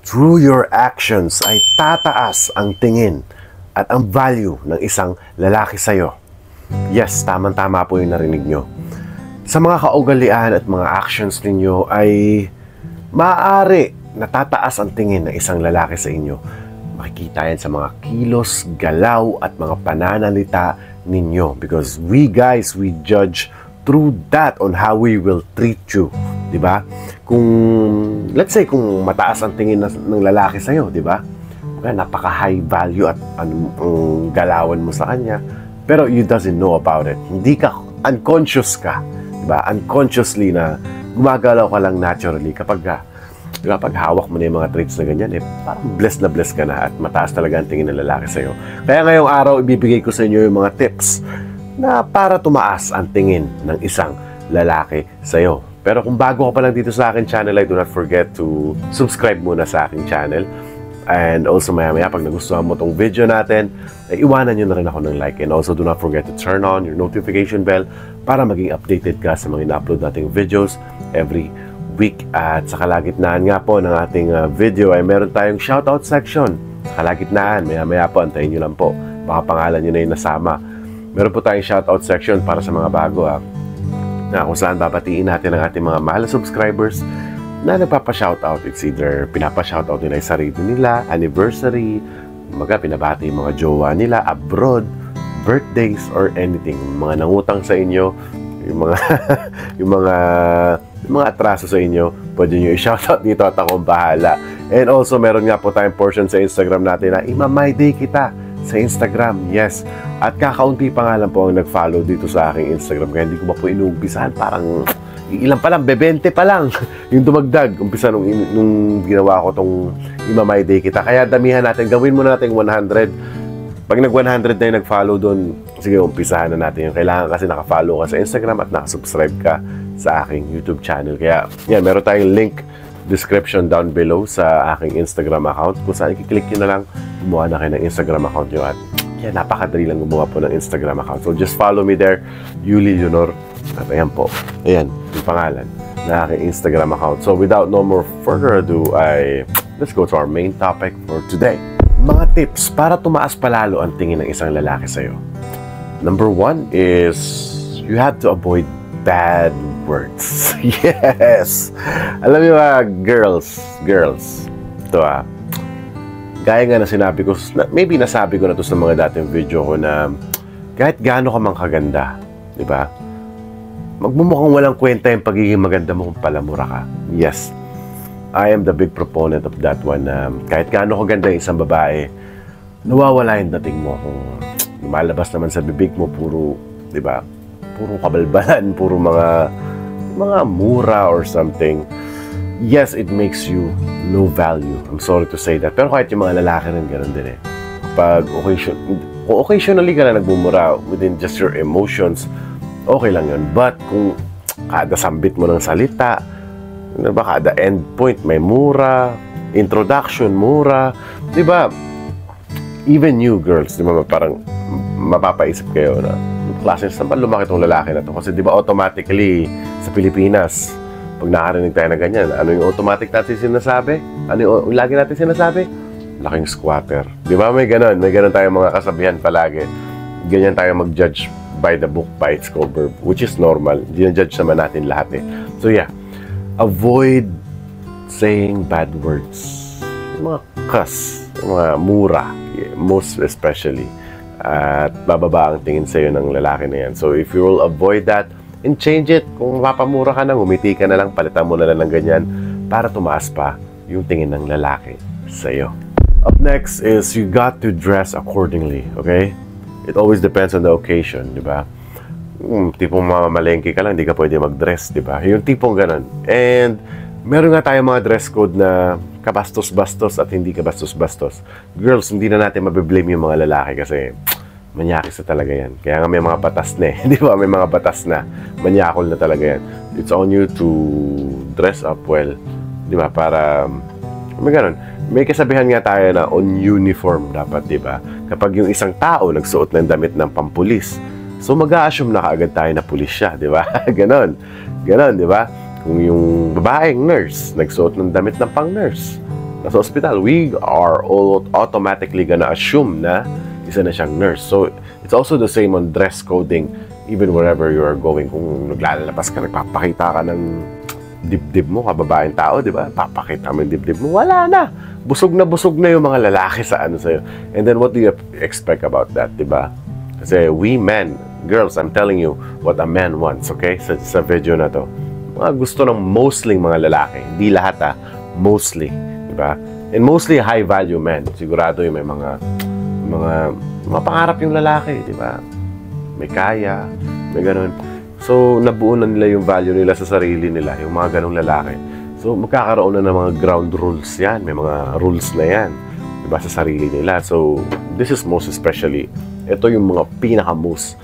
Through your actions ay tataas ang tingin at ang value ng isang lalaki sa'yo. Yes, tamang-tama po yung narinig nyo. Sa mga kaugalian at mga actions ninyo ay maaari natataas ang tingin ng isang lalaki sa inyo. Makikita yan sa mga kilos, galaw at mga pananalita ninyo. Because we guys, we judge through that on how we will treat you. Diba? Kung, let's say, kung mataas ang tingin ng lalaki sa'yo, diba? Napaka-high value at ang galawan mo sa kanya, pero you doesn't know about it. Hindi ka, unconscious ka, diba? Unconsciously na gumagalaw ka lang naturally kapag diba, pag hawak mo na yung mga traits na ganyan, parang blessed na blessed ka na at mataas talaga ang tingin ng lalaki sa'yo. Kaya ngayong araw, ibibigay ko sa inyo yung mga tips na para tumaas ang tingin ng isang lalaki sa'yo. Pero kung bago ka pa lang dito sa akin channel, do not forget to subscribe muna sa aking channel. And also maya-maya, pag nagustuhan mo tong video natin, ay iwanan nyo na rin ako ng like. And also do not forget to turn on your notification bell para maging updated ka sa mga ina-upload nating videos every week. At sa kalagitnaan nga po ng ating video ay meron tayong shoutout section. Sa kalagitnaan, maya-maya po, antayin nyo lang po. Baka pangalan nyo na yung nasama. Meron po tayong shoutout section para sa mga bago na kung saan babatiin natin ang ating mga mahal na subscribers na nagpapa-shoutout. It's either pinapa-shoutout nila yung sarili nila, anniversary, pinabati yung mga jowa nila, abroad, birthdays, or anything. Mga nangutang sa inyo, yung mga yung mga atraso sa inyo, pwede nyo i-shoutout dito at akong bahala. And also, meron nga po tayong portion sa Instagram natin na ima-my day kita sa Instagram, yes. At kakaunti pa nga lang po ang nag-follow dito sa aking Instagram. Kaya hindi ko pa po inuumpisahan. Parang ilan pa lang, 20 pa lang yung dumagdag. Umpisa nung ginawa ko tong ima-my day kita. Kaya damihan natin, gawin muna natin 100. Pag nag-100 na yung nag-follow doon, sige, umpisahan na natin yung kailangan kasi naka-follow ka sa Instagram at naka-subscribe ka sa aking YouTube channel. Kaya, yan, meron tayong link description down below sa aking Instagram account. Kung saan i-click nyo na lang, gumawa na kayo ng Instagram account nyo. At yan, napakadali lang gumawa po ng Instagram account. So, just follow me there, Yuli Leonor. At ayan po, ayan, yung pangalan na aking Instagram account. So, without no more further ado, let's go to our main topic for today. Mga tips para tumaas palalo ang tingin ng isang lalaki sa'yo. Number 1 is you have to avoid bad words. Yes! Alam niyo girls, ito gaya nga na sinabi ko, maybe nasabi ko na to sa mga dating video ko na kahit gaano ka mang kaganda, di ba? Magmumukhang walang kwenta yung pagiging maganda mo kung palamura ka. Yes, I am the big proponent of that one. Kahit gaano kaganda yung isang babae, nawawala yung dating mo kung lumalabas naman sa bibig mo puro, di ba? Puro kabalbalan, puro mga mura or something. Yes, it makes you no value. I'm sorry to say that. Pero kahit yung mga lalaki rin, ganun din Pag occasionally ka na nagmumura within just your emotions, okay lang yun. But kung kada sambit mo ng salita, kada end point may mura, introduction mura, di ba? Even you girls, di ba, parang mapapaisip kayo na klase saan ba lumaki itong lalaki na to? Kasi di ba automatically sa Pilipinas, pag nakarinig tayo na ganyan, ano yung automatic natin sinasabi? Ano yung lagi natin sinasabi? Laking squatter. Di ba may ganun? May ganun tayong mga kasabihan palagi. Ganyan tayo mag-judge by the book, by its cover, which is normal. Hindi na-judge naman natin lahat So yeah, avoid saying bad words. Yung mga cuss, yung mga mura, most especially. At bababa ang tingin sa'yo ng lalaki na yan. So if you will avoid that and change it, kung mapamura ka na, umiti ka na lang, palitan mo na lang ng ganyan para tumaas pa yung tingin ng lalaki sa'yo. Up next is you got to dress accordingly, okay? It always depends on the occasion, di ba? Tipong mamamalengke ka lang, hindi ka pwede mag-dress, di ba? Yung tipong ganun. And meron nga tayong mga dress code na kabastos-bastos at hindi kabastos-bastos. Girls, hindi na natin mabiblame yung mga lalaki kasi manyakis na talaga yan. Kaya nga may mga batas na di ba? May mga batas na. Manyakol na talaga yan. It's on you to dress up well. Di ba? Para, may ganun. May kasabihan nga tayo na on uniform dapat, di ba? Kapag yung isang tao nagsuot ng damit ng pampulis, so mag-a-assume na kaagad tayo na pulis siya, di ba? Ganon. Ganon, di ba? Kung yung babaeng nurse nagsuot ng damit ng pang-nurse, nasa ospital, we are all automatically gonna assume na isa na siyang nurse. So, it's also the same on dress coding, even wherever you are going. Kung naglalabas ka, nagpapakita ka ng dibdib mo, kababaeng tao, di ba? Papakita mo yung dibdib mo, wala na. Busog na yung mga lalaki sa ano sa'yo. And then, what do you expect about that, di ba? Kasi we men, girls, I'm telling you what a man wants, okay? Sa video na to. Mga gusto ng mostly mga lalaki. Hindi lahat, mostly. Diba? And mostly high-value men. Sigurado yung may mga pangarap yung lalaki, di ba? May kaya, may ganun. So, nabuo na nila yung value nila sa sarili nila, yung mga ganung lalaki. So, magkakaroon na ng mga ground rules yan. May mga rules na yan, di ba, sa sarili nila. So, this is most especially, ito yung mga pinaka-most.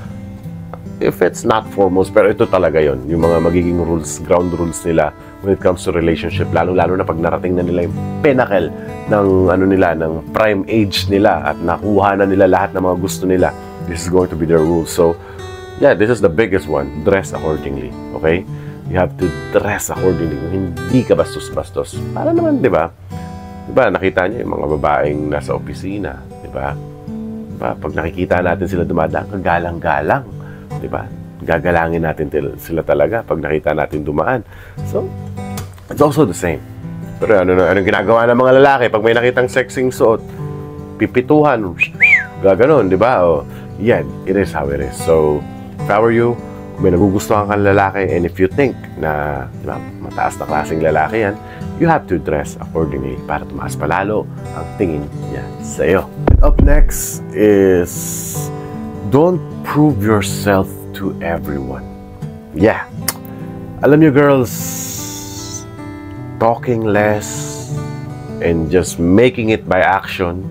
If it's not foremost, pero ito talaga yon, yung mga magiging rules, ground rules nila when it comes to relationship, lalo na pag narating na nila yung pinnacle ng ano nila, ng prime age nila at nakuha na nila lahat ng mga gusto nila. This is going to be their rules. So, yeah, this is the biggest one. Dress accordingly, okay? You have to dress accordingly. Hindi ka bastos-bastos. Para naman, di ba? Di ba, nakita niyo yung mga babaeng nasa opisina, di ba? Diba? Pag nakikita natin sila dumadaan, kagalang-galang, di ba? Gagalangin natin sila talaga pag nakita natin dumaan. So, it's also the same. Pero anong ginagawa ng mga lalaki pag may nakitang sexing suot? Pipituhan, gaganon, di ba? O, yan, it is how it is. So, if I were you, kung may nagugustuhan kang lalaki, and if you think na, di ba, mataas na klaseng lalaki yan, you have to dress accordingly para tumaas palalo ang tingin niya sa'yo. Up next is, don't prove yourself to everyone. Yeah. Alam niyo, girls, talking less and just making it by action,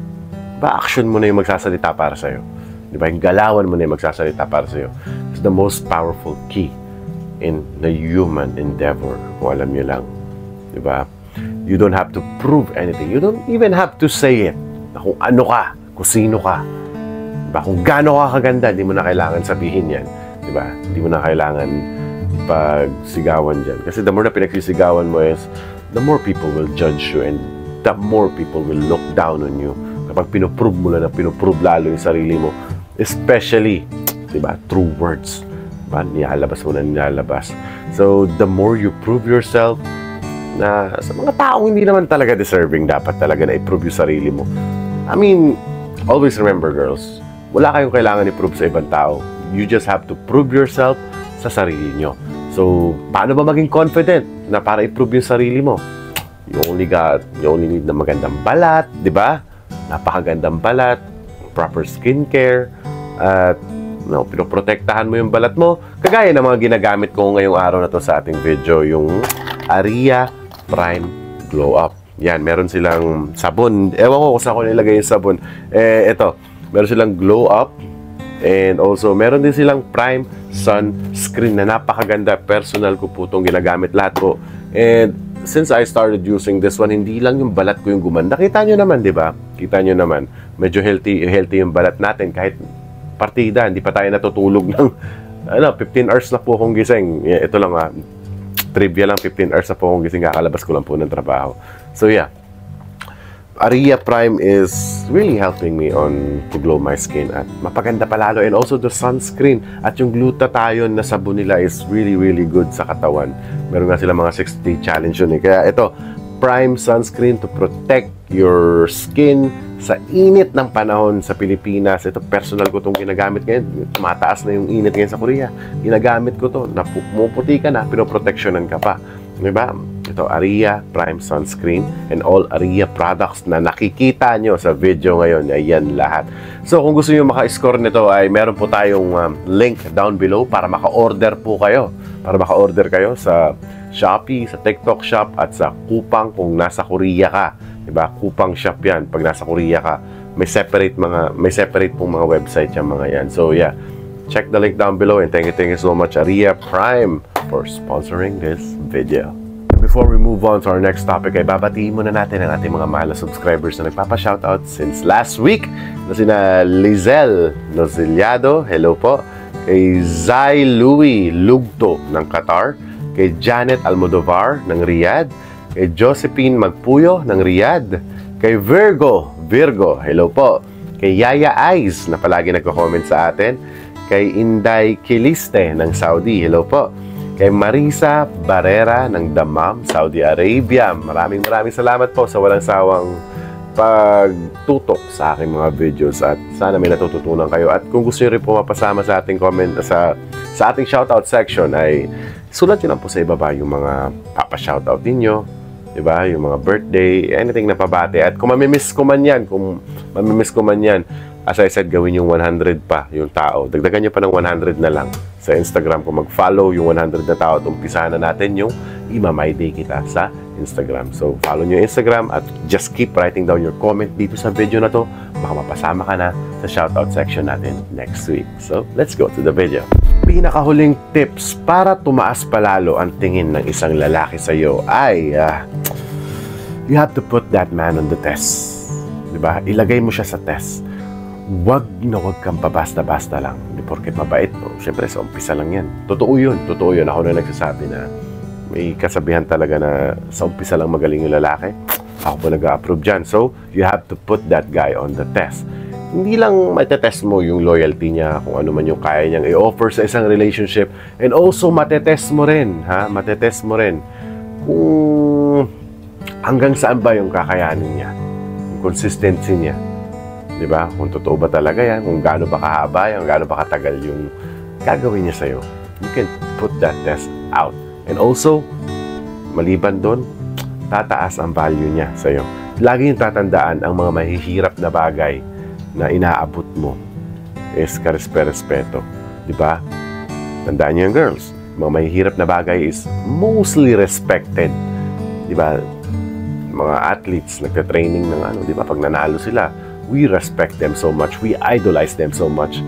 action mo na yung magsasalita para sa'yo. Di ba? Yung galawan mo na yung magsasalita para sa'yo. It's the most powerful key in the human endeavor. Kung alam niyo lang. Di ba? You don't have to prove anything. You don't even have to say it. Na kung ano ka, kung sino ka. Di ba? Kung gaano ka kaganda, di mo na kailangan sabihin yan. Di ba? Di mo na kailangan pagsigawan dyan. Kasi the more na pinagsisigawan mo is, the more people will judge you and the more people will look down on you. Kapag pinoprove mo lang na pinoprove lalo yung sarili mo, especially, di ba, through words. Diba? Nilalabas mo na nilalabas. So, the more you prove yourself, na sa mga taong hindi naman talaga deserving, dapat talaga na i-prove yung sarili mo. I mean, always remember, girls, wala kayong kailangan i-prove sa ibang tao. You just have to prove yourself sa sarili nyo. So, paano ba maging confident na para i-prove yung sarili mo? You only need na magandang balat, di ba? Napakagandang balat, proper skincare, at pinoprotektahan mo yung balat mo. Kagaya ng mga ginagamit ko ngayong araw na to sa ating video, yung Aria Prime Glow Up. Yan, meron silang sabon. Ewan ko kung saan ko nilagay yung sabon. Ito, meron silang Glow Up. And also, meron din silang Prime Sunscreen na napakaganda. Personal ko po itong ginagamit lahat po. And since I started using this one, hindi lang yung balat ko yung gumanda. Kita nyo naman, di ba? Kita nyo naman. Medyo healthy yung balat natin. Kahit partida, hindi pa tayo natutulog ng 15 hours na po akong gising. Ito lang trivia lang, 15 hours na po akong gising. Kakalabas ko lang po ng trabaho. So yeah, Aria Prime is really helping me to glow my skin at mapaganda palalo. And also the sunscreen at yung glutathione na sabon nila is really, really good sa katawan. Meron nga sila mga 60-day challenge yun. Kaya ito, Prime Sunscreen to protect your skin sa init ng panahon sa Pilipinas. Ito, personal ko itong ginagamit ngayon. Tumataas na yung init ngayon sa Korea. Ginagamit ko to. Pumuputi ka na, pinoproteksyonan ka pa. Diba? Ito, Aria Prime Sunscreen and all Aria products na nakikita nyo sa video ngayon. Ayan lahat. So, kung gusto nyo maka-score nito, ay meron po tayong link down below para maka-order po kayo. Para maka-order kayo sa Shopee, sa TikTok Shop, at sa Coupang kung nasa Korea ka. Diba? Coupang Shop yan. Pag nasa Korea ka, may separate pong mga website yung mga yan. So, yeah. Check the link down below and thank you so much, Aria Prime, for sponsoring this video. Before we move on to our next topic, ay babatiin muna natin ang ating mga mahal na subscribers na nagpapa-shoutout since last week na sina Lizelle Noziliado, hello po, kay Zai Louie Lugto ng Qatar, kay Janet Almodovar ng Riyadh, kay Josephine Magpuyo ng Riyadh, kay Virgo, hello po, kay Yaya Eyes na palagi nagko-comment sa atin, kay Inday Kiliste ng Saudi, hello po, kay Marisa Barrera ng Dammam, Saudi Arabia. Maraming salamat po sa walang sawang pagtutok sa aking mga videos at sana may natututunan kayo. At kung gusto nyo rin po mapasama sa ating comment sa ating shoutout section ay sulat nyo lang po sa ibaba yung mga papa-shoutout ninyo, diba? Yung mga birthday, anything na pabate. At kung mamimiss ko man yan, as I said, gawin yung 100 pa yung tao. Dagdagan nyo pa ng 100 na lang sa Instagram. Kung mag-follow yung 100 na tao at umpisahan na natin yung ima-my day kita sa Instagram. So, follow nyo yung Instagram at just keep writing down your comment dito sa video na to. Baka mapasama ka na sa shoutout section natin next week. So, let's go to the video. Pinakahuling tips para tumaas palalo ang tingin ng isang lalaki sa iyo ay you have to put that man on the test. Diba? Ilagay mo siya sa test. Wag kang pabasta-basta lang. Hindi porket mabait. Siyempre, sa umpisa lang yan. Totoo yun. Ako na nagsasabi na may kasabihan talaga na sa umpisa lang magaling yung lalaki. Ako po nag-approve dyan. So, you have to put that guy on the test. Hindi lang matetest mo yung loyalty niya, kung ano man yung kaya niyang i-offer sa isang relationship. And also, matetest mo rin kung hanggang saan ba yung kakayanin niya, yung consistency niya. Diba? Kung totoo ba talaga yan, kung gaano ba kahaba yan, kung gaano ba katagal yung gagawin niya sa'yo. You can put that test out. And also, maliban doon, tataas ang value niya sa'yo. Lagi yung tatandaan ang mga mahihirap na bagay na inaabot mo is karespeto. Diba? Tandaan niyo yung girls. Mga mahihirap na bagay is mostly respected. Diba? Mga athletes, nagka-training ng diba? Pag nanalo sila, we respect them so much. We idolize them so much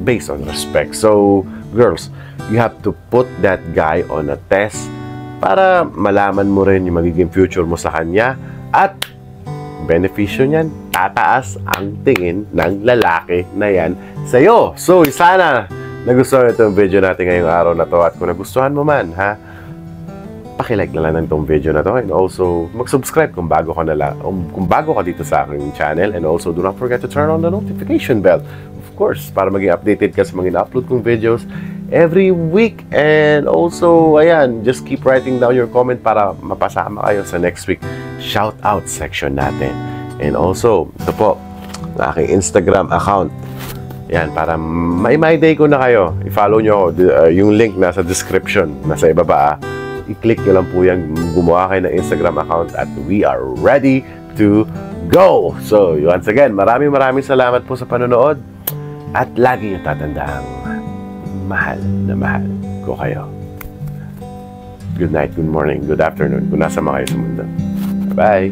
based on respect. So, girls, you have to put that guy on a test para malaman mo rin yung magiging future mo sa kanya at benepisyo niyan, tataas ang tingin ng lalaki na yan sa'yo. So, sana nagustuhan itong video natin ngayong araw na to at kung nagustuhan mo man, pakilike na lang itong video na to and also mag-subscribe kung bago ka dito sa aking channel and also do not forget to turn on the notification bell, of course, para maging updated ka sa mga in-upload kong videos every week. And also, ayan, just keep writing down your comment para mapasama kayo sa next week shout out section natin. And also, ito po, ang aking Instagram account. Yan, para may day ko na kayo. I-follow nyo yung link nasa description, nasa ibaba. I-click nyo lang po yan, gumawa kayo ng Instagram account at we are ready to go. So, once again, maraming salamat po sa panonood at lagi nyo tatandaan, mahal na mahal ko kayo. Good night, good morning, good afternoon, kung nasa mga kayo sa mundo. Bye!